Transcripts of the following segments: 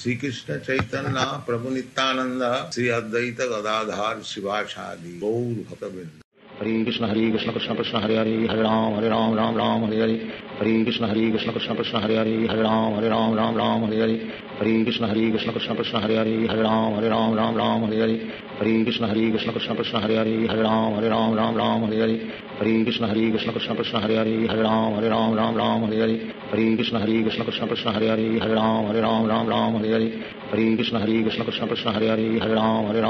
Shri Krishna Chaitanya Prabhu Nityanand Shri Advaita Gadadhar शिवासादि Gaur भक्तवृंद। Hare Krishna Krishna Krishna Hare Hare Hare Ram Ram Ram Hare Hare. Hare Krishna Krishna Krishna Hare Hare Hare Ram Ram Hare Hare. Hare Krishna Krishna Krishna Hare Hare Hare Ram Ram Hare Hare. Hare Krishna Krishna Krishna Hare Hare Hare Ram Ram Hare Hare. Hare Krishna Krishna Krishna Hare Hare Hare Ram Ram Hare Hare. Hare Krishna Krishna Krishna Hare Hare Hare Ram Ram Hare Hare. Hare Krishna Krishna Krishna Hare Hare Hare Ram Hare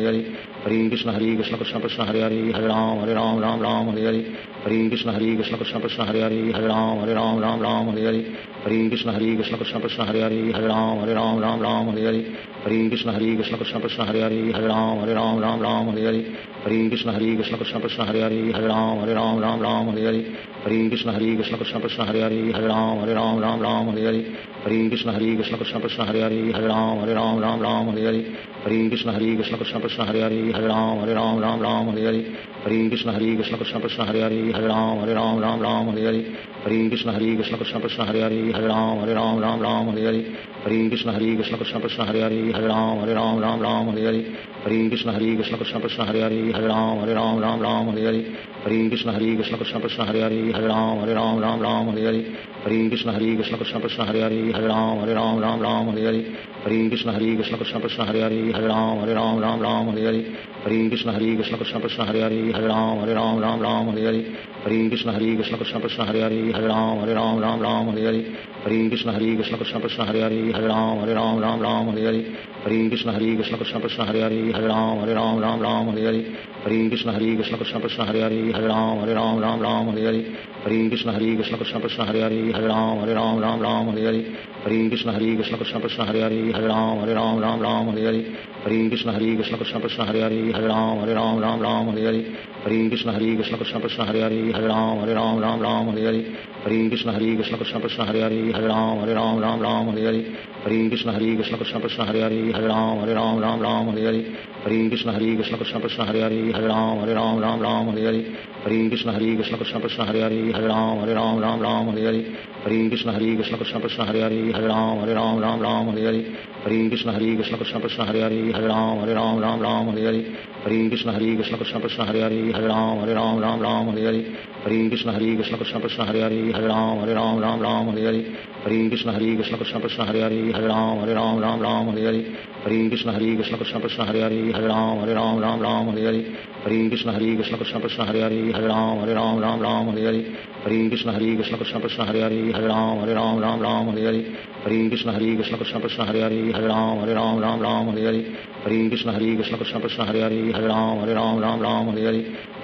Hare. Hare Krishna Krishna Krishna Hare Hare Hare Ram Hare Hare. Hare Krishna Krishna Krishna Hare Hare Hare Ram Hare Hare. Hare Krishna Krishna Krishna Hare Hare Hare Ram Hare Hare. Hare Krishna Krishna Krishna Hare Hare Hare Ram Hare Hare. Hare Krishna Krishna Krishna Hare Hare Hare Ram Hare Hare. Hare Krishna Krishna Krishna Hare Hare Hare Ram Hare Hare. Hare Krishna Krishna Krishna Hare Hare Hare Ram Hare Hare. Hare Krishna Krishna Krishna Hare Hare Hare Ram Hare Hare. Hare Krishna Krishna Krishna Hare Hare Hare Ram Hare Hare. Hare Krishna Krishna Krishna Hare Hare Hare Ram Hare Hare. Hare Krishna Krishna Krishna Hare Hare Hare Ram Hare Hare. Hare Krishna Krishna Krishna Hare Hare Hare Ram Hare Hare. Hare Krishna Krishna Krishna Hare Hare Hare Ram Hare Hare. Hare Krishna Krishna Krishna Hare Hare Hare Ram Hare Hare. Hare Krishna Krishna Krishna Hare Hare Hare Ram Hare Hare. Hare Krishna Krishna Krishna Hare Hare Hare Ram Hare Hare. Hare Krishna Krishna Krishna Hare Hare Hare Ram Hare Hare. Hare Krishna Krishna Krishna Hare Hare Hare Ram Hare Hare. Hare Krishna Krishna Krishna Hare Hare Hare Ram Hare Hare. Hare Krishna Krishna Krishna Hare Hare Hare Ram Hare Hare. Hare Krishna Krishna Krishna Hare Hare Hare Ram Hare Hare. Hare Krishna Krishna Krishna Hare Hare Hare Ram Hare Hare. Hare Krishna Krishna Krishna Hare Hare Hare Ram Hare Hare. Hare Krishna Krishna Krishna Hare Hare Hare Ram Hare Hare. Hare Krishna Krishna Krishna Hare Hare Hare Ram Hare Hare. Hare Krishna Krishna Krishna Hare Hare Hare Ram Hare Hare. Hare Krishna Krishna Krishna Hare Hare Hare Ram Hare Hare. Hare Krishna Krishna Krishna Hare Hare Hare Ram Hare Hare. Hare Krishna Krishna Krishna Hare Hare Hare Ram Hare Hare. Hare Krishna Krishna Krishna Hare Hare Hare Ram Hare Hare. Hare Krishna Krishna Krishna Hare Hare Hare Ram Hare Hare. Hare Krishna Krishna Krishna Hare Hare Hare Ram Hare Hare. Hare Krishna Krishna Krishna Hare Hare Hare Ram Hare Hare. Hare Krishna Krishna Krishna Hare Hare Hare Ram Hare Hare. Hare Krishna Krishna Krishna Hare Hare Hare Ram Hare Hare. Hare Krishna Krishna Krishna Hare Hare Hare Ram Hare Hare. Hare Krishna Krishna Krishna Hare Hare Hare Ram Hare Hare. Hare Krishna Krishna Krishna Hare Hare Hare Ram Hare Hare. Hare Krishna Krishna Krishna Hare Hare Hare Ram Hare Hare. Hare Krishna Krishna Krishna Hare Hare Hare Ram Hare Hare. Hare Krishna Krishna Krishna Hare Hare Hare Ram Hare Hare. Hare Krishna Krishna Krishna Hare Hare Hare Ram Hare Hare. Hare Krishna Krishna Krishna Hare Hare Hare Ram Hare Hare. Hare Krishna Krishna Krishna Hare Hare Hare Ram Hare Hare.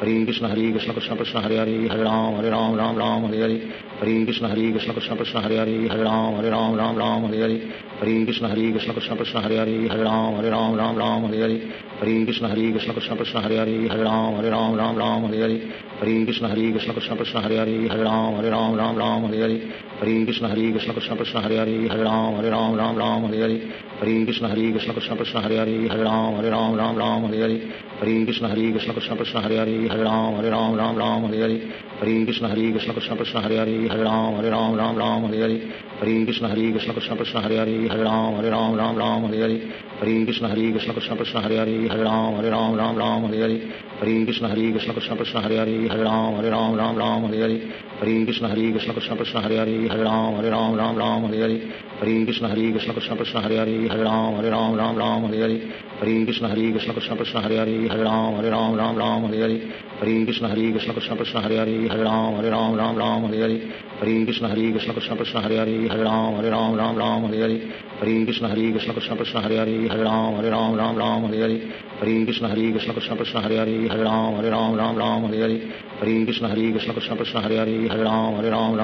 Hare Krishna Krishna Krishna Hare Hare Hare Ram Hare Hare. Hare Krishna Krishna Krishna Hare Hare Hare Ram Hare Hare. Hare Krishna Krishna Krishna Hare Hare Hare Ram Hare Hare. Hare Krishna Krishna Krishna Hare Hare Hare Ram Hare Hare. Hare Krishna Krishna Krishna Hare Hare Hare Ram Hare Hare. Hare Krishna Krishna Krishna Hare Hare Hare Ram Hare Hare. Hare Krishna Krishna Krishna Hare Hare Hare Ram Hare Hare. Hare Krishna Krishna Krishna Hare Hare Hare Ram Hare Hare. Hare Krishna Krishna Krishna Hare Hare Hare Ram Hare Hare. Hare Krishna Krishna Krishna Hare Hare Hare Ram Hare Hare. Hare Krishna Krishna Krishna Hare Hare Hare Ram Hare Hare. Hare Krishna Krishna Krishna Hare Hare Hare Ram Hare Hare. Hare Krishna Krishna Krishna Hare Hare Hare Ram Hare Hare. Hare Krishna Krishna Krishna Hare Hare Hare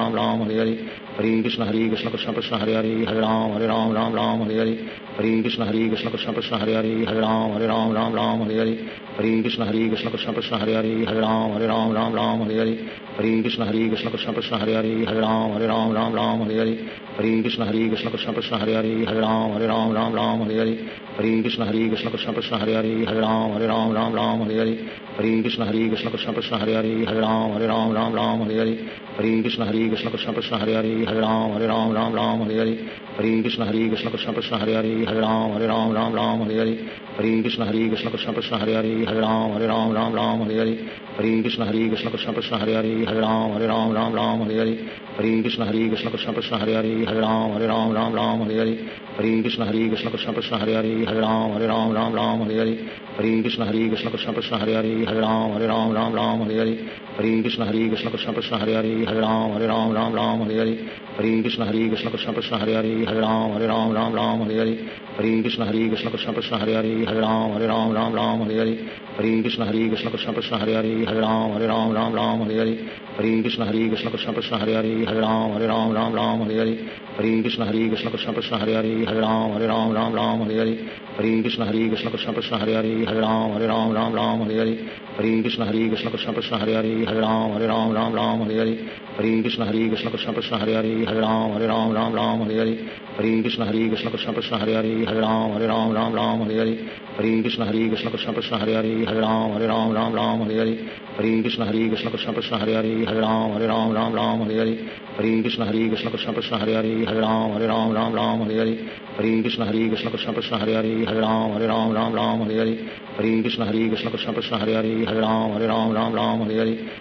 Ram Hare Hare. Hare Krishna Krishna Krishna Hare Hare Hare Ram Hare Hare. Hare Krishna Krishna Krishna Hare Hare Hare Ram Ram Ram Hare Hare Hare Krishna Krishna Krishna Hare Hare Hare Ram Ram Hare Hare Hare Krishna Krishna Krishna Hare Hare Hare Ram Ram Hare Hare Hare Krishna Krishna Krishna Hare Hare Hare Ram Ram Hare Hare Hare Krishna Krishna Krishna Hare Hare Hare Ram Ram Hare Hare Hare Krishna Krishna Krishna Hare Hare Hare Ram Ram Hare Hare Hare Krishna Krishna Krishna Hare Hare Hare Ram Ram Hare Hare Hare Krishna Krishna Krishna Hare Hare Hare Ram Ram Hare Hare Hare Krishna Krishna Krishna Hare Hare Hare Ram Ram Hare Hare Hare Krishna Krishna Krishna Hare Hare Hare Ram Ram Hare Hare Hare Krishna Krishna Krishna Hare Hare Hare Ram Ram Hare Hare Hare Krishna Krishna Krishna Hare Hare Hare Ram Ram Hare Hare Hare Krishna Krishna Krishna Hare Hare Hare Ram Ram Hare Hare Hare Krishna Krishna Krishna Hare Hare Hare Ram Ram Hare Hare Hare Krishna Krishna Krishna Hare Hare Hare Ram Ram Hare Hare Hare Krishna Krishna Krishna Hare Hare Hare Ram Ram Hare Hare Hare Krishna Krishna Krishna Hare Hare Hare Ram Ram Hare Hare Hare Krishna Krishna Krishna Hare Hare Hare Ram Ram Hare Hare Hare Krishna Krishna Krishna Hare Hare Hare Ram Ram Hare Hare Hare Krishna Krishna Krishna Hare Hare Hare Ram Ram Hare Hare Hare Krishna Krishna Krishna Hare Hare Hare Ram Ram Hare Hare Hare Krishna Krishna Krishna Hare Hare Hare Ram Ram Hare Hare Hare Krishna Krishna Krishna Hare Hare Hare Ram Ram Hare Hare Hare Krishna Krishna Krishna Hare Hare Hare Ram Ram Hare Hare Hare Krishna Krishna Krishna Hare Hare Hare Ram Ram Hare Hare Hare Krishna Krishna Krishna Hare Hare Hare Ram Ram Hare Hare Hare Krishna Krishna Krishna Hare Hare Hare Ram Ram Hare Hare Hare Krishna Krishna Krishna Hare Hare Hare Ram Ram Hare Hare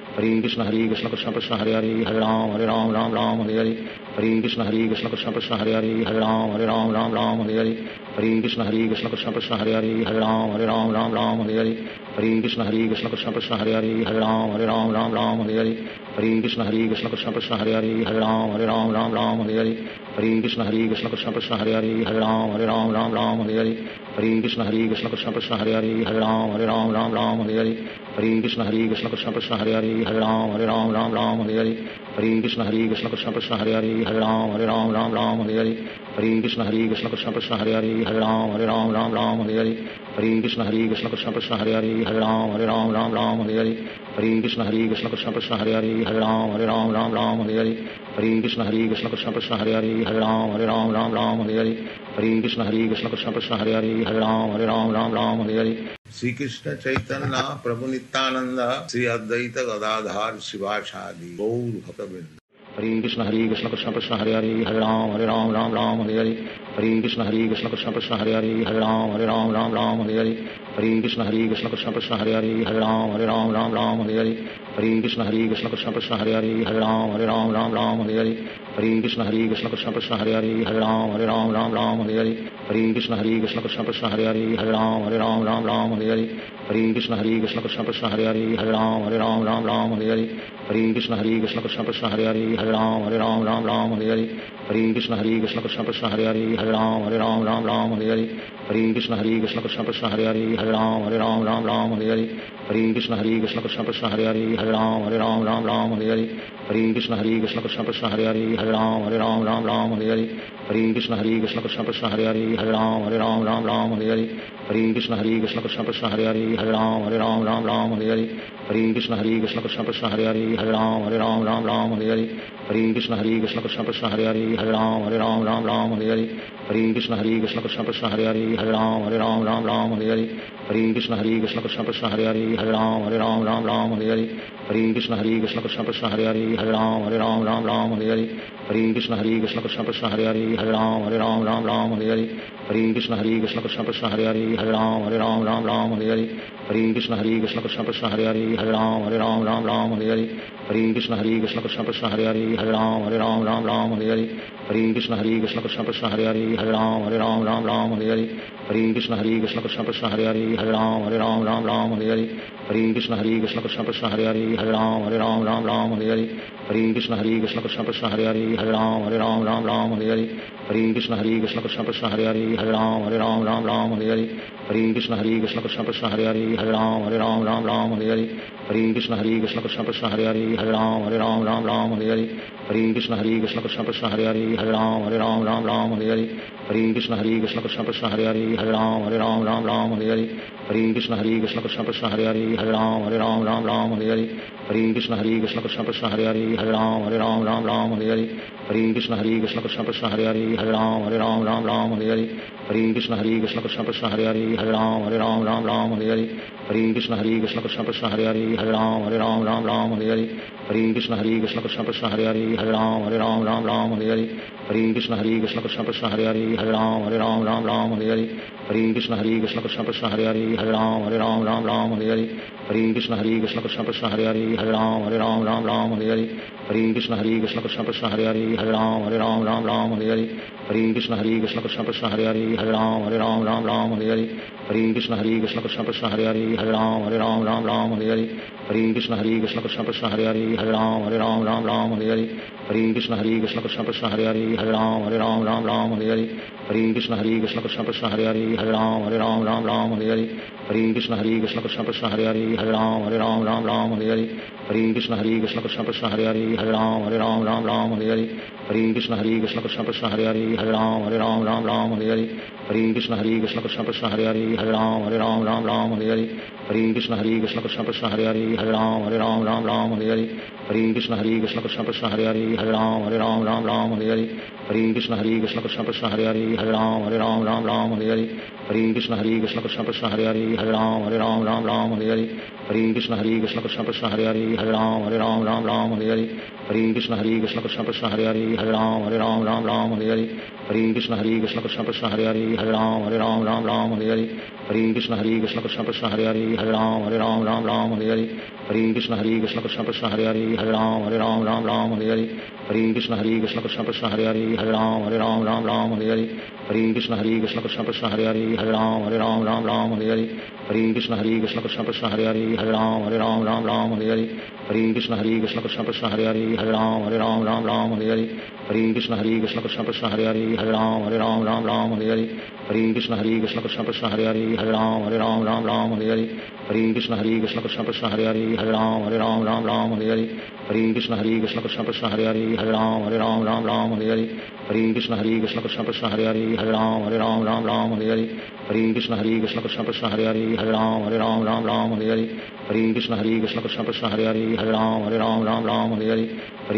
Hare Krishna Krishna Krishna Hare Hare Hare Ram Ram Hare Hare Hare Krishna Krishna Krishna Hare Hare Hare Ram Ram Hare Hare Hare Krishna Krishna Krishna Hare Hare Hare Ram Ram Hare Hare Hare Krishna Krishna Krishna Hare Hare Hare Ram Ram Hare Hare Hare Krishna Krishna Krishna Hare Hare Hare Ram Ram Hare Hare Hare Krishna Krishna Krishna Hare Hare Hare Ram Ram Hare Hare Hare Krishna Krishna Krishna Hare Hare Hare Ram Ram Hare Hare Hare Krishna Krishna Krishna Hare Hare Hare Ram Ram Hare Hare Hare Krishna Krishna Krishna Hare Hare Hare Ram Ram Hare Hare Hare Krishna Krishna Krishna Hare Hare Hare Ram Ram Hare Hare Hare Krishna Krishna Krishna Hare Hare Hare Ram Ram Hare Hare Hare Krishna Krishna Krishna Hare Hare Hare Ram Ram Hare Hare Hare Krishna Krishna Krishna Hare Hare Hare Ram Ram Hare Hare Hare Krishna Krishna Krishna Hare Hare Hare Ram Hare Hare Shri Krishna Chaitanya Prabhu Nityanand Shri Advaita Gadadhar Shivacharya Gaur भक्तवृंद Hare Krishna Krishna Krishna Hare Hare Hare Ram Hare Hare Hare Krishna Krishna Krishna Hare Hare Hare Ram Hare Hare Hare Krishna Krishna Krishna Hare Hare Hare Ram Hare Hare Hare Krishna Krishna Krishna Hare Hare Hare Ram Hare Hare Hare Krishna Krishna Krishna Hare Hare Hare Ram Hare Hare Hare Krishna Krishna Krishna Hare Hare Hare Ram Hare Hare Hare Krishna Krishna Krishna Hare Hare Hare Ram Hare Hare Hare Krishna Krishna Krishna Hare Hare Hare Ram Hare Hare Hare Krishna Krishna Krishna Hare Hare Hare Ram Hare Hare Hare Krishna Krishna Krishna Hare Hare Hare Ram Hare Hare Hare Krishna Krishna Krishna Hare Hare Hare Ram Hare Hare Hare Krishna Krishna Krishna Hare Hare Hare Ram Hare Hare Hare Krishna Krishna Krishna Hare Hare Hare Ram Hare Hare Hare Krishna Krishna Krishna Hare Hare Hare Ram Hare Hare Hare Krishna Krishna Krishna Hare Hare Hare Ram Hare Hare Hare Krishna Krishna Krishna Hare Hare Hare Ram Hare Hare Hare Krishna Krishna Krishna Hare Hare Hare Ram Hare Hare Hare Krishna Krishna Krishna Hare Hare Hare Ram Hare Hare Hare Krishna Krishna Krishna Hare Hare Hare Ram Hare Hare Hare Krishna Krishna Krishna Hare Hare Hare Ram Hare Hare Hare Krishna Krishna Krishna Hare Hare Hare Ram Hare Hare Hare Krishna Krishna Krishna Hare Hare Hare Ram Hare Hare Hare Krishna Krishna Krishna Hare Hare Hare Ram Hare Hare Hare Krishna Krishna Krishna Hare Hare Hare Ram Hare Hare Hare Hare Krishna Krishna Krishna Hare Hare Hare Ram Ram Ram Hare Hare Hare Krishna Krishna Krishna Hare Hare Hare Ram Ram Hare Hare Hare Krishna Krishna Krishna Hare Hare Hare Ram Ram Hare Hare Hare Krishna Krishna Krishna Hare Hare Hare Ram Ram Hare Hare Hare Krishna Krishna Krishna Hare Hare Hare Ram Ram Hare Hare Hare Krishna Krishna Krishna Hare Hare Hare Ram Ram Hare Hare Hare Krishna Krishna Krishna Hare Hare Hare Ram Ram Hare Hare Hare Krishna Krishna Krishna Hare Hare Hare Ram Ram Hare Hare Hare Krishna Krishna Krishna Hare Hare Hare Ram Ram Hare Hare Hare Krishna Krishna Krishna Hare Hare Hare Ram Ram Hare Hare Hare Krishna Krishna Krishna Hare Hare Hare Ram Ram Hare Hare Hare Krishna Krishna Krishna Hare Hare Hare Ram Ram Hare Hare Hare Krishna Krishna Krishna Hare Hare Hare Ram Ram Hare Hare Hare Krishna Krishna Krishna Hare Hare Hare Ram Ram Hare Hare Hare Krishna Krishna Krishna Hare Hare Hare Ram Ram Hare Hare Hare Krishna Krishna Krishna Hare Hare Hare Ram Ram Hare Hare Hare Krishna Krishna Krishna Hare Hare Hare Ram Ram Hare Hare Hare Krishna Krishna Krishna Hare Hare Hare Ram Ram Hare Hare Hare Krishna Krishna Krishna Hare Hare Hare Ram Ram Hare Hare Hare Krishna Krishna Krishna Hare Hare Hare Ram Ram Hare Hare Hare Krishna Krishna Krishna Hare Hare Hare Ram Ram Hare Hare Hare Krishna Krishna Krishna Hare Hare Hare Ram Ram Hare Hare Hare Krishna Krishna Krishna Hare Hare Hare Ram Ram Hare Hare Hare Krishna Krishna Krishna Hare Hare Hare Ram Ram Hare Hare Hare Krishna Krishna Krishna Hare Hare Hare Ram Ram Hare Hare Hare Krishna Krishna Krishna Hare Hare Hare Ram Ram Hare Hare Hare Krishna Krishna Krishna Hare Hare Hare Ram Ram Hare Hare Hare Krishna Krishna Krishna Hare Hare Hare Ram Ram Hare Hare Hare Krishna Krishna Krishna Hare Hare Hare Ram Ram Hare Hare Hare Krishna Krishna Krishna Hare Hare Hare Ram Ram Hare Hare Hare Krishna Krishna Krishna Hare Hare Hare Ram Ram Hare Hare Hare Krishna Krishna Krishna Hare Hare Hare Ram Ram Hare Hare Hare Krishna Krishna Krishna Hare Hare Hare Ram Ram Hare Hare Hare Krishna Krishna Krishna Hare Hare Hare Ram Ram Hare Hare Hare Krishna Krishna Krishna Hare Hare Hare Ram Ram Hare Hare Hare Krishna Krishna Krishna Hare Hare Hare Ram Ram Hare Hare Hare Krishna Krishna Krishna Hare Hare Hare Ram Ram Hare Hare Hare Krishna Krishna Krishna Hare Hare Hare Ram Ram Hare Hare Hare Krishna Krishna Krishna Hare Hare Hare Ram Ram Hare Hare Hare Krishna Krishna Krishna Hare Hare Hare Ram Ram Hare Hare Hare Krishna Krishna Krishna Hare Hare Hare Ram Ram Hare Hare Hare Krishna Krishna Krishna Hare Hare Hare Ram Ram Hare Hare Hare Krishna Krishna Krishna Hare Hare Hare Ram Ram Hare Hare Hare Krishna Krishna Krishna Hare Hare Hare Ram Ram Hare Hare Hare Krishna Krishna Krishna Hare Hare Hare Ram Ram Hare Hare Hare Krishna Krishna Krishna Hare Hare Hare Ram Ram Hare Hare Hare Krishna Krishna Krishna Hare Hare Hare Ram Ram Hare Hare Hare Krishna Krishna Krishna Hare Hare Hare Ram Ram Hare Hare Hare Krishna Krishna Krishna Hare Hare Hare Ram Ram Hare Hare Hare Krishna Krishna Krishna Hare Hare Hare Ram Ram Hare Hare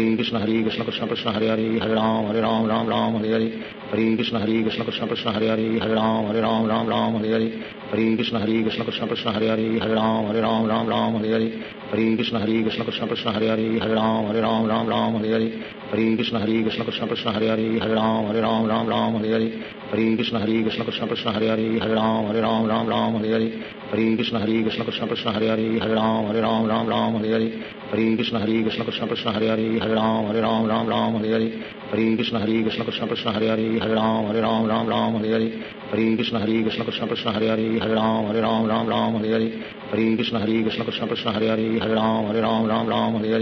Hare Krishna Krishna Krishna Hare Hare Hare Ram Ram Hare Hare Hare Krishna Krishna Krishna Hare Hare Hare Ram Ram Hare Hare Hare Krishna Krishna Krishna Hare Hare Hare Ram Ram Hare Hare Hare Krishna Krishna Krishna Hare Hare Hare Ram Ram Hare Hare Hare Krishna Krishna Krishna Hare Hare Hare Ram Ram Hare Hare Hare Krishna Krishna Krishna Hare Hare Hare Ram Ram Hare Hare Hare Krishna Krishna Krishna Hare Hare Hare Ram Ram Hare Hare Hare Krishna Krishna Krishna Hare Hare Hare Ram Ram Hare Hare Hare Krishna Krishna Krishna Hare Hare Hare Ram Ram Hare Hare Hare Krishna Krishna Krishna Hare Hare Hare Ram Ram Hare Hare Hare Krishna Krishna Krishna Hare Hare Hare Ram Ram Hare Hare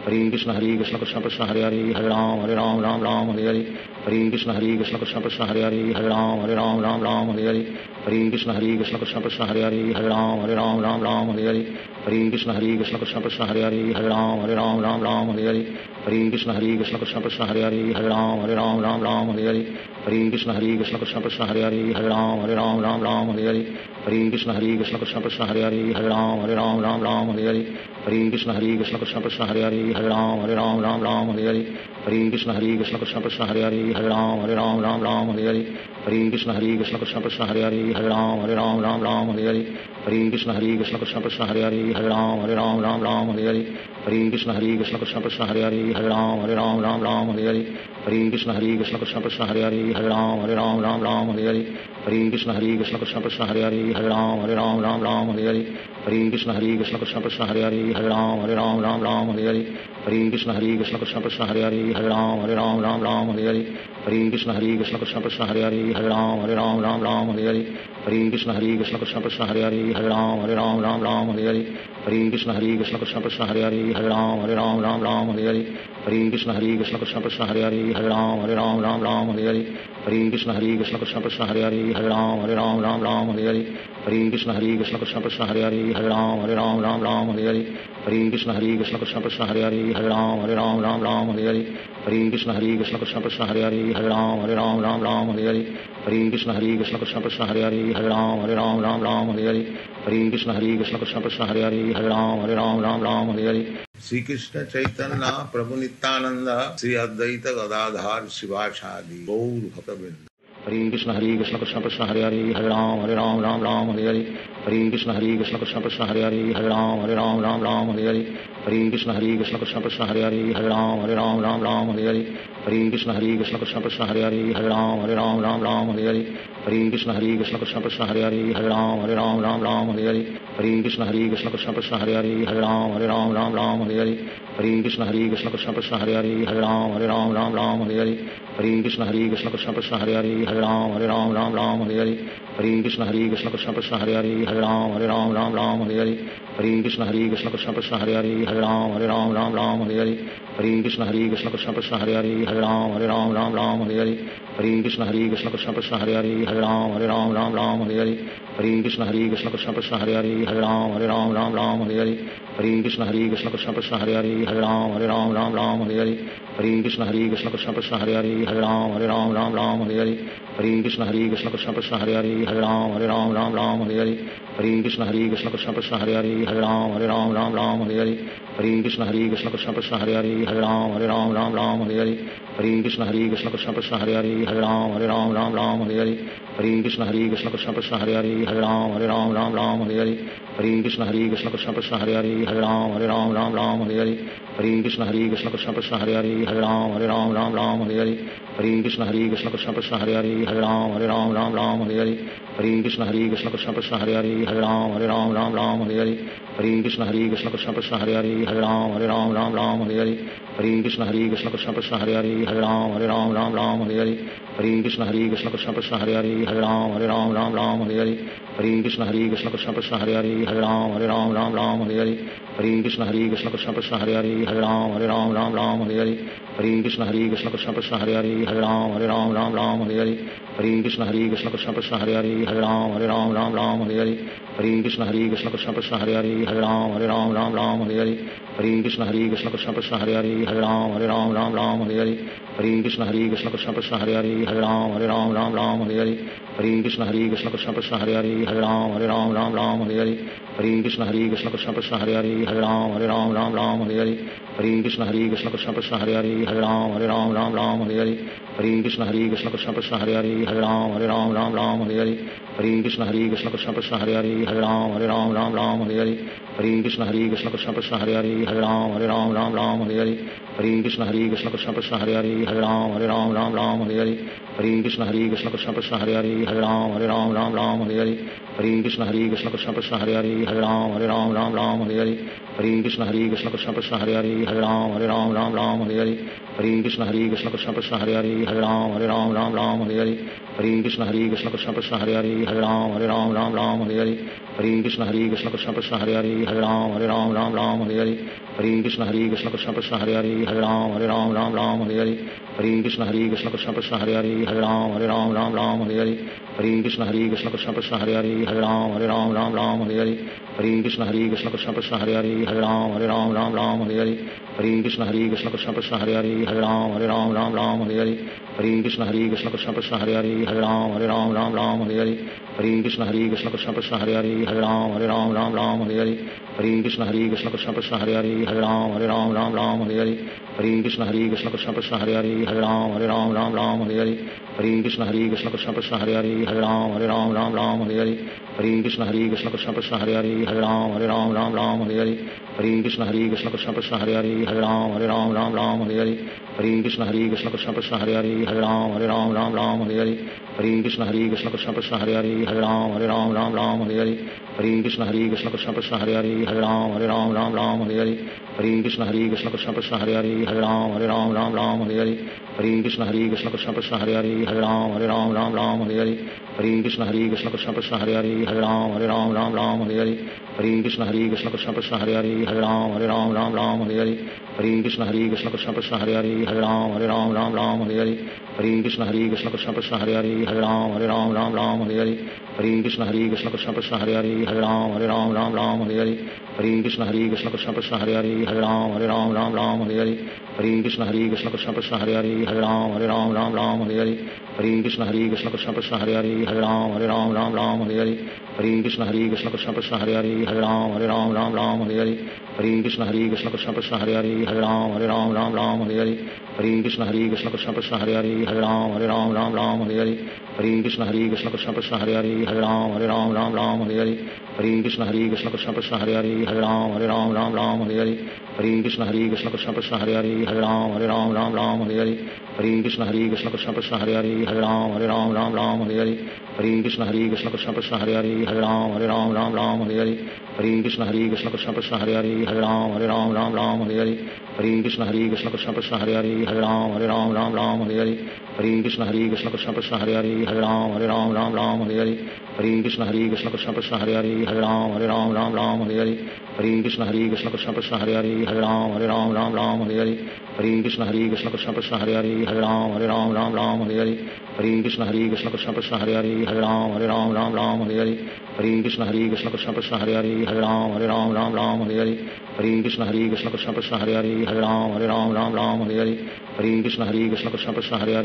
Hare Krishna Krishna Krishna Hare Hare Hare Ram Ram Hare Hare Hare Krishna Krishna Krishna Hare Hare Hare Ram Ram Hare Hare Hare Krishna Krishna Krishna Hare Hare Hare Ram Ram Hare Hare Hare Krishna Krishna Krishna Hare Hare Hare Ram Ram Hare Hare Hare Krishna Krishna Krishna Hare Hare Hare Ram Ram Hare Hare Hare Krishna Krishna Krishna Hare Hare Hare Ram Ram Hare Hare Hare Krishna Krishna Krishna Hare Hare Hare Ram Ram Hare Hare Hare Krishna Krishna Krishna Hare Hare Hare Ram Ram Hare Hare Hare Krishna Krishna Krishna Hare Hare Hare Ram Ram Hare Hare Hare Krishna Krishna Krishna Hare Hare Hare Ram Ram Hare Hare Hare Krishna Krishna Krishna Hare Hare Hare Ram Ram Hare Hare Hare Krishna Krishna Krishna Hare Hare Hare Ram Ram Hare Hare Hare Krishna Krishna Krishna Hare Hare Hare Ram Ram Hare Hare Hare Krishna Krishna Krishna Hare Hare Hare Ram Ram Hare Hare Hare Krishna Krishna Krishna Hare Hare Hare Ram Ram Hare Hare Hare Krishna Krishna Krishna Hare Ram Ram Hare Hare. Hare Krishna Krishna Krishna Hare Ram Ram Hare Hare. Hare Krishna Krishna Krishna Hare Ram Ram Hare Hare. Hare Krishna Krishna Krishna Hare Ram Ram Hare Hare. Hare Krishna Krishna Krishna Hare Ram Ram Hare Hare. Hare Krishna Krishna Krishna Hare Ram Ram Hare Hare. Hare Krishna Krishna Krishna Hare Ram Ram Hare Hare. Hare Krishna Krishna Krishna Hare Ram Hare Hare. Hare Krishna Krishna Krishna Hare Ram Hare Hare. Shri Krishna Chaitanya Prabhu Nityanand Shri Advaita Gadadhar शिवासादि Gaur भक्तवृंद. Hare Krishna Krishna Krishna Hare Ram Ram Hare Hare. Hare Krishna Krishna Krishna Hare Ram Hare Hare. Hare Krishna Krishna Krishna Hare Ram Hare Hare. Hare Krishna Krishna Krishna Hare Ram Hare Hare. Hare Krishna Krishna Krishna Hare Ram Hare Hare. Hare Krishna Krishna Krishna Hare Ram Hare Hare. Hare Krishna Krishna Krishna Hare Ram Hare Hare. Hare Krishna Krishna Krishna Hare Ram Hare Hare. Hare Krishna Krishna Krishna Hare Ram Hare Hare. Hare Krishna Krishna Krishna Hare Ram Hare Hare. Hare Krishna Krishna Krishna Hare Ram Hare Hare. Hare Krishna Krishna Krishna Hare Ram Hare Hare. Hare Krishna Krishna Krishna Hare Ram Hare Hare. Hare Krishna Krishna Krishna Hare Ram Hare Hare. Hare Krishna Krishna Krishna Hare Ram Hare Hare. Hare Krishna Krishna Krishna Hare Ram Hare Hare. Hare Krishna Krishna Krishna Hare Ram Hare Hare. Hare Krishna Krishna Krishna Hare Ram Hare Hare. Hare Krishna Krishna Krishna Hare Ram Hare Hare. Hare Krishna Krishna Krishna Hare Ram Hare Hare. Hare Krishna Krishna Krishna Hare Ram Hare Hare. Hare Krishna Krishna Krishna Hare Ram Hare Hare. Hare Krishna Krishna Krishna Hare Ram Hare Hare. Hare Krishna Krishna Krishna Hare Ram Hare Hare. Hare Krishna Krishna Krishna Hare Ram Hare Hare. Hare Krishna Krishna Krishna Hare Ram Hare Hare. Hare Krishna Krishna Krishna Hare Ram Hare Hare. Hare Krishna Krishna Krishna Hare Ram Hare Hare. Hare Krishna Krishna Krishna Hare Ram Hare Hare. Hare Krishna Krishna Krishna Hare Ram Hare Hare. Hare Krishna Krishna Krishna Hare Ram Hare Hare. Hare Krishna Krishna Krishna Hare Ram Hare Hare. Hare Krishna Krishna Krishna Hare Ram Hare Hare. Hare Krishna Krishna Krishna Hare Ram Hare Hare. Hare Krishna Krishna Krishna Hare Ram Hare Hare. Hare Krishna Krishna Krishna Hare Ram Hare Hare. Hare Krishna Krishna Krishna Hare Ram Hare Hare. Hare Krishna Krishna Krishna Hare Ram Hare Hare. Hare Krishna Krishna Krishna Hare Ram Hare Hare. Hare Krishna Krishna Krishna Hare Ram Hare Hare. Hare Krishna Krishna Krishna Hare Ram Hare Hare. Hare Krishna Krishna Krishna Hare Ram Hare Hare. Hare Krishna Krishna Krishna Hare Ram Hare Hare. Hare Krishna Krishna Krishna Hare Ram Hare Hare. Hare Krishna Krishna Krishna Hare Ram Hare Hare. Hare Krishna Krishna Krishna Hare Ram Hare Hare. Hare Krishna Krishna Krishna Hare Ram Hare Hare. Hare Krishna Krishna Krishna Hare Ram Hare Hare. Hare Krishna Krishna Krishna Hare Ram Hare Hare. Hare Krishna Krishna Krishna Hare Ram Hare Hare. Hare Krishna Krishna Krishna Hare Ram Hare Hare. Hare Krishna Krishna Krishna Hare Ram Hare Hare. Hare Krishna Krishna Krishna Hare Ram Hare Hare. Hare Krishna Krishna Krishna Hare Ram Hare Hare. Hare Krishna Krishna Krishna Hare Ram Hare Hare. Hare Krishna Krishna Krishna Hare Ram Hare Hare. Hare Krishna Krishna Krishna Hare Ram Hare Hare. Hare Krishna Krishna Krishna Hare Ram Hare Hare. Hare Krishna Krishna Krishna Hare Ram Hare Hare. Hare Krishna Krishna Krishna Hare Ram Hare Hare. Hare Krishna Krishna Krishna Hare Ram Hare Hare. Hare Krishna Krishna Krishna Hare Hare Ram Ram Hare Hare Hare Krishna Krishna Krishna Hare Hare Hare Ram Ram Hare Hare Hare Krishna Krishna Krishna Hare Hare Hare Ram Ram Hare Hare Hare Krishna Krishna Krishna Hare Hare Hare Ram Ram Hare Hare Hare Krishna Krishna Krishna Hare Hare Hare Ram Ram Hare Hare Hare Krishna Krishna Krishna Hare Hare Hare Ram Ram Hare Hare Hare Krishna Krishna Krishna Hare Hare Hare Ram Ram Hare Hare Hare Krishna Krishna Krishna Hare Hare Hare Ram Ram Hare Hare Hare Krishna Krishna Krishna Hare Hare Hare Ram Ram Hare Hare Hare Krishna Krishna Krishna Hare Hare Hare Ram Ram Hare Hare Hare Krishna Krishna Krishna Hare Hare Hare Ram Ram Hare Hare Hare Krishna Krishna Krishna Hare Hare Hare Ram Ram Hare Hare Hare Krishna Krishna Krishna Hare Hare Hare Ram Ram Hare Hare Hare Krishna Krishna Krishna Hare Hare Hare Ram Ram Hare Hare Hare Krishna Krishna Krishna Hare Hare Hare Ram Ram Hare Hare Hare Krishna Krishna Krishna Hare Hare Hare Ram Ram Hare Hare Hare Krishna Krishna Krishna Hare Hare Hare Ram Ram Hare Hare Hare Krishna Krishna Krishna Hare Hare Hare Ram Ram Hare Hare Hare Krishna Krishna Krishna Hare Hare Hare Ram Ram Hare Hare Hare Krishna Krishna Krishna Hare Hare Hare Ram Ram Hare Hare Hare Krishna Krishna Krishna Hare Hare Hare Ram Ram Hare Hare Hare Krishna Krishna Krishna Hare Hare Hare Ram Ram Hare Hare Hare Krishna Krishna Krishna Hare Hare Hare Ram Ram Hare Hare Hare Krishna Krishna Krishna Hare Hare Hare Ram Ram Hare Hare Hare Krishna Krishna Krishna Hare Hare Hare Ram Ram Hare Hare Hare Krishna Krishna Krishna Hare Hare Hare Ram Ram Hare Hare Hare Krishna Krishna Krishna Hare Hare Hare Ram Ram Hare Hare Hare Krishna Krishna Krishna Hare Hare Hare Ram Ram Hare Hare Hare Krishna Krishna Krishna Hare Hare Hare Ram Ram Hare Hare Hare Krishna Krishna Krishna Hare Hare Hare Ram Ram Hare Hare Hare Krishna Krishna Krishna Hare Hare Hare Ram Ram Hare Hare Hare Krishna Krishna Krishna Hare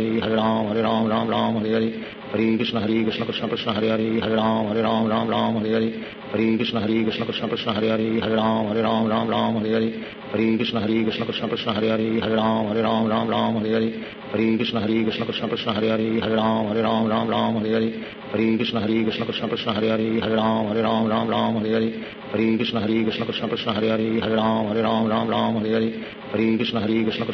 Hare Hare Ram Ram Hare Hare Hare Krishna Krishna Krishna Hare Hare Hare Ram Ram Hare Hare Hare Krishna Krishna Krishna Hare Hare Hare Ram Ram Hare Hare Hare Krishna Krishna Krishna Hare Hare Hare Ram Ram Hare Hare Hare Krishna Krishna Krishna Hare Hare Hare Ram Ram Hare Hare Hare Krishna Krishna Krishna Hare Hare Hare Ram Ram Hare Hare Hare Krishna Krishna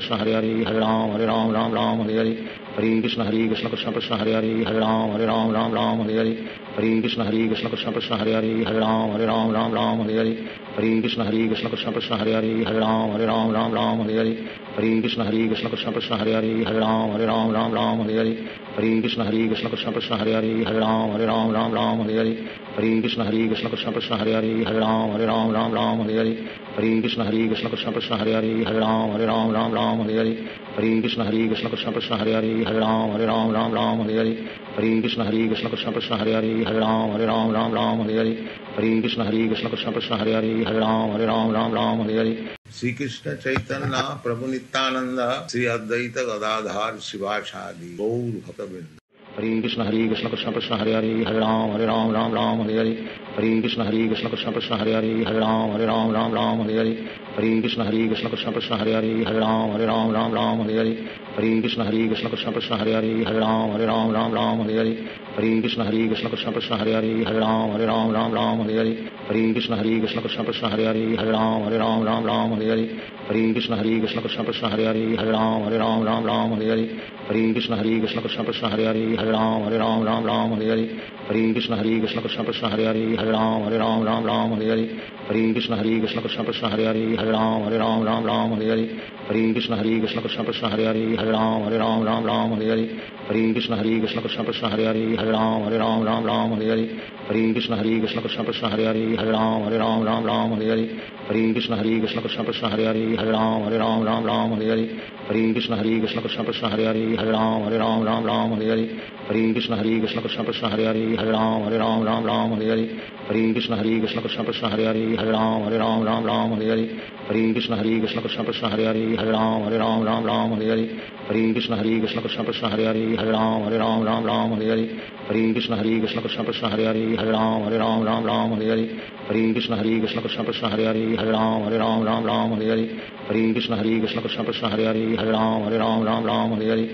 Krishna Hare Hare Hare Ram Ram Hare Hare Hare Krishna Krishna Krishna Hare Hare Hare Ram Ram Hare Hare Hare Krishna Krishna Krishna Hare Hare Hare Ram Ram Hare Hare Hare Krishna Krishna Krishna Hare Hare Hare Ram Ram Hare Hare Hare Krishna Krishna Krishna Hare Hare Hare Ram Ram Hare Hare Hare Krishna Krishna Krishna Hare Hare Hare Ram Ram Hare Hare Hare Krishna Krishna Krishna Hare Hare Hare Ram Ram Hare Hare Hare Krishna Krishna Krishna Hare Hare Hare Ram Ram Hare Hare Hare Krishna Krishna Krishna Hare Hare Hare Ram Ram Hare Hare Hare Krishna Krishna Krishna Hare Hare Hare Ram Ram Hare Hare Shri Krishna Chaitanya Prabhu Nityanand Shri Advaita Gadadhar शिवासादि Gaur भक्तवृंद Hare Krishna Krishna Krishna Hare Hare Hare Ram Ram Hare Hare Hare Krishna Krishna Krishna Hare Hare Hare Ram Ram Hare Hare Hare Krishna Krishna Krishna Hare Hare Hare Ram Ram Hare Hare Hare Krishna Krishna Krishna Hare Hare Hare Ram Ram Hare Hare Hare Krishna Krishna Krishna Hare Hare Hare Ram Ram Hare Hare Hare Krishna Krishna Krishna Hare Hare Hare Ram Ram Hare Hare Hare Krishna Krishna Krishna Hare Hare Hare Ram Ram Hare Hare Hare Krishna Krishna Krishna Hare Hare Hare Ram Ram Hare Hare Hare Krishna Krishna Krishna Hare Hare Hare Ram Ram Hare Hare Hare Krishna Krishna Krishna Hare Hare Hare Ram Ram Hare Hare Hare Krishna Krishna Krishna Hare Hare Hare Ram Ram Hare Hare Hare Krishna Krishna Krishna Hare Hare Hare Ram Ram Hare Hare Hare Krishna Krishna Krishna Hare Hare Hare Ram Ram Hare Hare Hare Krishna Krishna Krishna Hare Hare Hare Ram Ram Hare Hare Hare Krishna Krishna Krishna Hare Hare Hare Ram Ram Hare Hare Hare Krishna Krishna Krishna Hare Hare Hare Ram Ram Hare Hare Hare Krishna Krishna Krishna Hare Hare Hare Ram Ram Hare Hare Hare Krishna Krishna Krishna Hare Hare Hare Ram Ram Hare Hare Hare Krishna Krishna Krishna Hare Hare Hare Ram Ram Hare Hare Hare Krishna Krishna Krishna Hare Hare Hare Ram Ram Hare Hare Hare Krishna Krishna Krishna Hare Hare Hare Ram Ram Hare Hare Hare Krishna Krishna Krishna Hare Hare Hare Ram Ram Hare Hare Hare Krishna Krishna Krishna Hare Hare Hare Ram Ram Hare Hare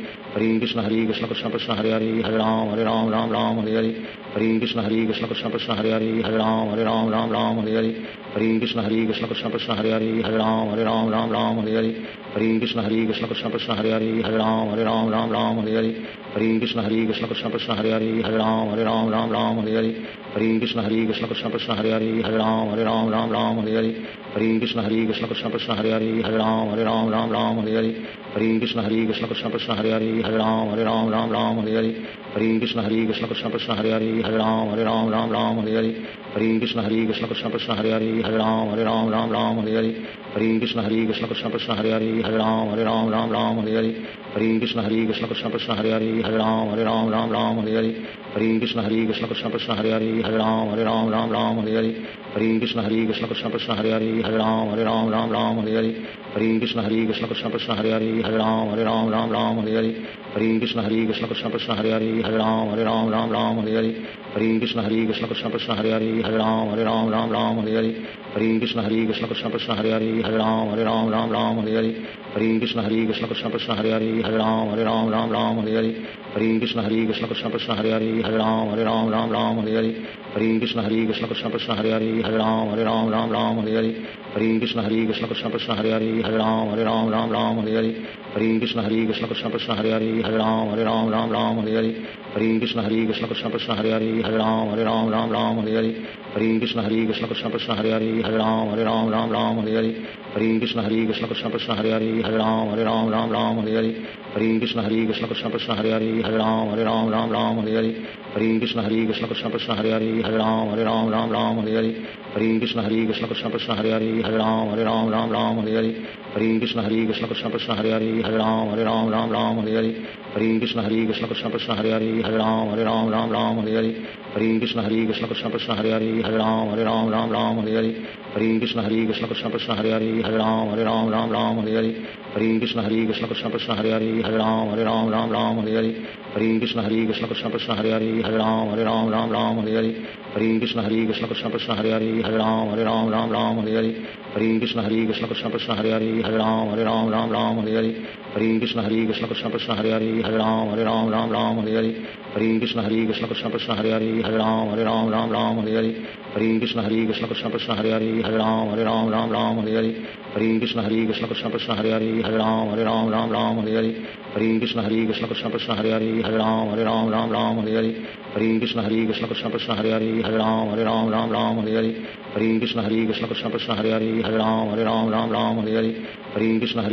Hare Krishna Krishna Krishna Hare Hare Hare Ram Ram Hare Hare Hare Krishna Krishna Krishna Hare Hare Hare Ram Ram Hare Hare Hare Krishna Krishna Krishna Hare Hare Hare Ram Ram Hare Hare Hare Krishna Krishna Krishna Hare Hare Hare Ram Ram Ram Hare Hare Hare Krishna Krishna Krishna Hare Hare Hare Ram Ram Hare Hare Hare Krishna Krishna Krishna Hare Hare Hare Ram Ram Hare Hare Hare Krishna Krishna Krishna Hare Hare Hare Ram Ram Hare Hare Hare Krishna Krishna Krishna Hare Hare Hare Ram Ram Hare Hare Hare Krishna Krishna Krishna Hare Hare Hare Ram Ram Hare Hare Hare Krishna Krishna Krishna Hare Hare Hare Ram Ram Hare Hare Hare Krishna Krishna Krishna Hare Hare Hare Ram Ram Hare Hare Hare Krishna Krishna Krishna Hare Hare Hare Ram Ram Hare Hare Hare Krishna Krishna Krishna Hare Hare Hare Ram Ram Hare Hare Hare Krishna Krishna Krishna Hare Hare Hare Ram Ram Hare Hare Hare Krishna Krishna Krishna Hare Hare Hare Ram Ram Hare Hare Hare Krishna Krishna Krishna Hare Hare Hare Ram Ram Hare Hare Hare Krishna Krishna Krishna Hare Hare Hare Ram Ram Hare Hare Hare Krishna Krishna Krishna Hare Hare Hare Ram Ram Hare Hare Hare Krishna Krishna Krishna Hare Hare Hare Ram Ram Hare Hare Hare Krishna Krishna Krishna Hare Hare Hare Ram Ram Hare Hare Hare Krishna Krishna Krishna Hare Hare Hare Ram Ram Hare Hare Hare Krishna Krishna Krishna Hare Hare Hare Ram Ram Hare Hare Hare Krishna Krishna Krishna Hare Hare Hare Ram Ram Hare Hare Hare Krishna Krishna Krishna Hare Hare Hare Ram Ram Hare Hare Hare Krishna Krishna Krishna Hare Hare Hare Ram Ram Hare Hare Hare Krishna Krishna Krishna Hare Hare Hare Ram Ram Hare Hare Hare Krishna Krishna Krishna Hare Hare Hare Ram Ram Hare Hare Hare Krishna Krishna Krishna Hare Hare Hare Ram Ram Hare Hare Hare Krishna Krishna Krishna Hare Hare Hare Ram Ram Hare Hare Hare Krishna Krishna Krishna Hare Hare Hare Ram Ram Hare Hare Hare Krishna Krishna Krishna Hare Hare Hare Ram Ram Hare Hare Hare Krishna Krishna Krishna Hare Hare Hare Ram Ram Hare Hare Hare Krishna Krishna Krishna Hare Hare Hare Ram Ram Hare Hare Hare Krishna Krishna Krishna Hare Hare Hare Ram Ram Hare Hare Hare Krishna Krishna Krishna Hare Hare Hare Ram Ram Hare Hare Hare Krishna Krishna Krishna Hare Hare Hare Ram Ram Hare Hare Hare Krishna Krishna Krishna Hare Hare Hare Ram Ram Hare Hare Hare Krishna Krishna Krishna Hare Hare Hare Ram Ram Hare Hare Hare Krishna Krishna Krishna Hare Hare Hare Ram Ram Hare Hare Hare Krishna Krishna Krishna Hare Hare Hare Ram Ram Hare Hare Hare Krishna Krishna Krishna Hare Hare Hare Ram Ram Hare Hare Hare Krishna Krishna Krishna Hare Hare Hare Ram Ram Hare Hare Hare Krishna Krishna Krishna Hare Hare Hare Ram Ram Hare Hare Hare Krishna Krishna Krishna Hare Hare Hare Ram Ram Hare Hare Hare Krishna Krishna Krishna Hare Hare Hare Ram Ram Hare Hare Hare Krishna Krishna Krishna Hare Hare Hare Ram Ram Hare Hare Hare Krishna Krishna Krishna Hare Hare Hare Ram Ram Hare Hare Hare Krishna Krishna Krishna Hare Hare Hare Ram Ram Hare Hare Hare Krishna Krishna Krishna Hare Hare Hare Ram Ram Hare Hare Hare Krishna Krishna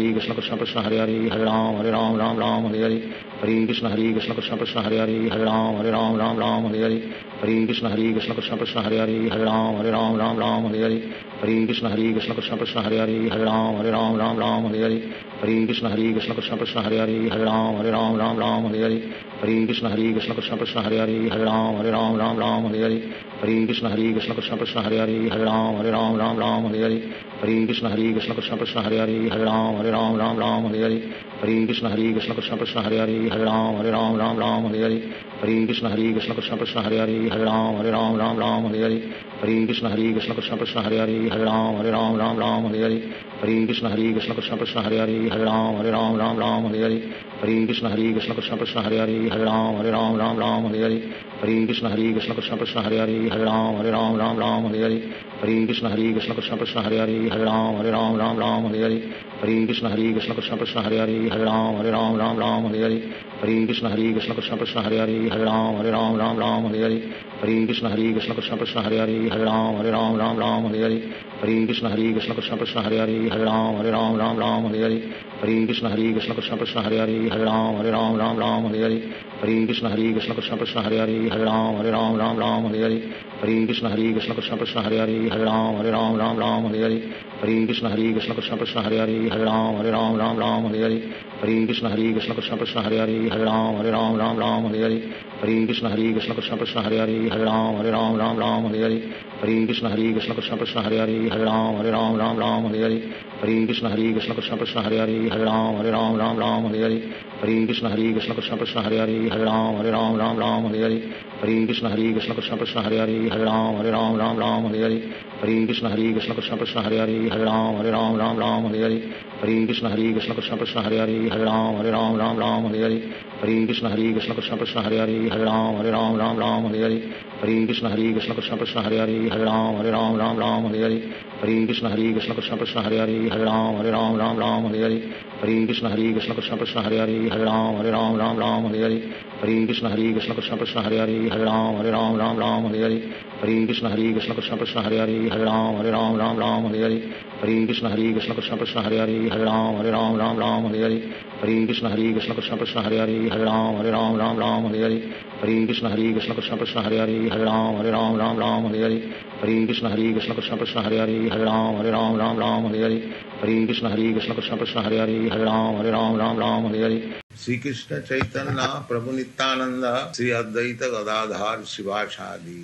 Krishna Hare Hare Hare Ram Ram Hare Hare Hare Krishna Krishna Krishna Hare Hare Hare Ram Ram Hare Hare Hare Krishna Krishna Krishna Hare Hare Hare Ram Ram Hare Hare Hare Krishna Krishna Krishna Hare Hare Hare Ram Ram Hare Hare Hare Krishna Krishna Krishna Hare Hare Hare Ram Ram Hare Hare Hare Krishna Krishna Krishna Hare Hare Hare Ram Ram Hare Hare Hare Krishna Krishna Krishna Hare Hare Hare Ram Ram Hare Hare Hare Krishna Krishna Krishna Hare Hare Hare Ram Ram Hare Hare Hare Krishna Krishna Krishna Hare Hare Hare Ram Ram Hare Hare Hare Krishna Krishna Krishna Hare Hare Hare Ram Ram Hare Hare Hare Krishna Krishna Krishna Hare Hare Hare Ram Ram Hare Hare Hare Krishna Krishna Krishna Hare Hare Hare Ram Ram Hare Hare Hare Krishna Krishna Krishna Hare Hare Hare Ram Ram Hare Hare Hare Krishna Krishna Krishna Hare Hare Hare Ram Ram Hare Hare Hare Krishna Krishna Krishna Hare Hare Hare Ram Ram Hare Hare Hare Krishna Krishna Krishna Hare Hare Hare Ram Ram Hare Hare Hare Krishna Krishna Krishna Hare Hare Hare Ram Ram Hare Hare Hare Krishna Krishna Krishna Hare Hare Hare Ram Ram Hare Hare Hare Krishna Krishna Krishna Hare Hare Hare Ram Ram Hare Hare Hare Krishna Krishna Krishna Hare Hare Hare Ram Ram Hare Hare Hare Krishna Krishna Krishna Hare Hare Hare Ram Ram Hare Hare Hare Krishna Krishna Krishna Hare Hare Hare Ram Ram Hare Hare Hare Krishna Krishna Krishna Hare Hare Hare Ram Ram Hare Hare Hare Krishna Krishna Krishna Hare Hare Hare Ram Ram Hare Hare Hare Krishna Krishna Krishna Hare Hare Hare Ram Ram Hare Hare Hare Krishna Krishna Krishna Hare Hare Hare Ram Ram Hare Hare Hare Krishna Krishna Krishna Hare Hare Hare Ram Ram Hare Hare Hare Krishna Krishna Krishna Hare Hare Hare Ram Ram Hare Hare Hare Krishna Krishna Krishna Hare Hare Hare Ram Ram Hare Hare Hare Krishna Krishna Krishna Hare Hare Ram Ram Hare Hare Hare Krishna Krishna Krishna Hare Hare Ram Ram Hare Hare Hare Krishna Krishna Krishna Hare Hare Ram Hare Hare Hare Krishna Krishna Krishna Hare Hare Ram Hare Hare Hare Krishna Krishna Krishna Hare Hare Ram Hare Hare Hare Krishna Krishna Krishna Hare Hare Ram Hare Hare Hare Krishna Krishna Krishna Hare Hare Ram Hare Hare Hare Krishna Krishna Krishna Hare Hare Ram Hare Hare. Shri Krishna Chaitanya Prabhu Nityanand Shri Advaita Gadadhar शिवासादि।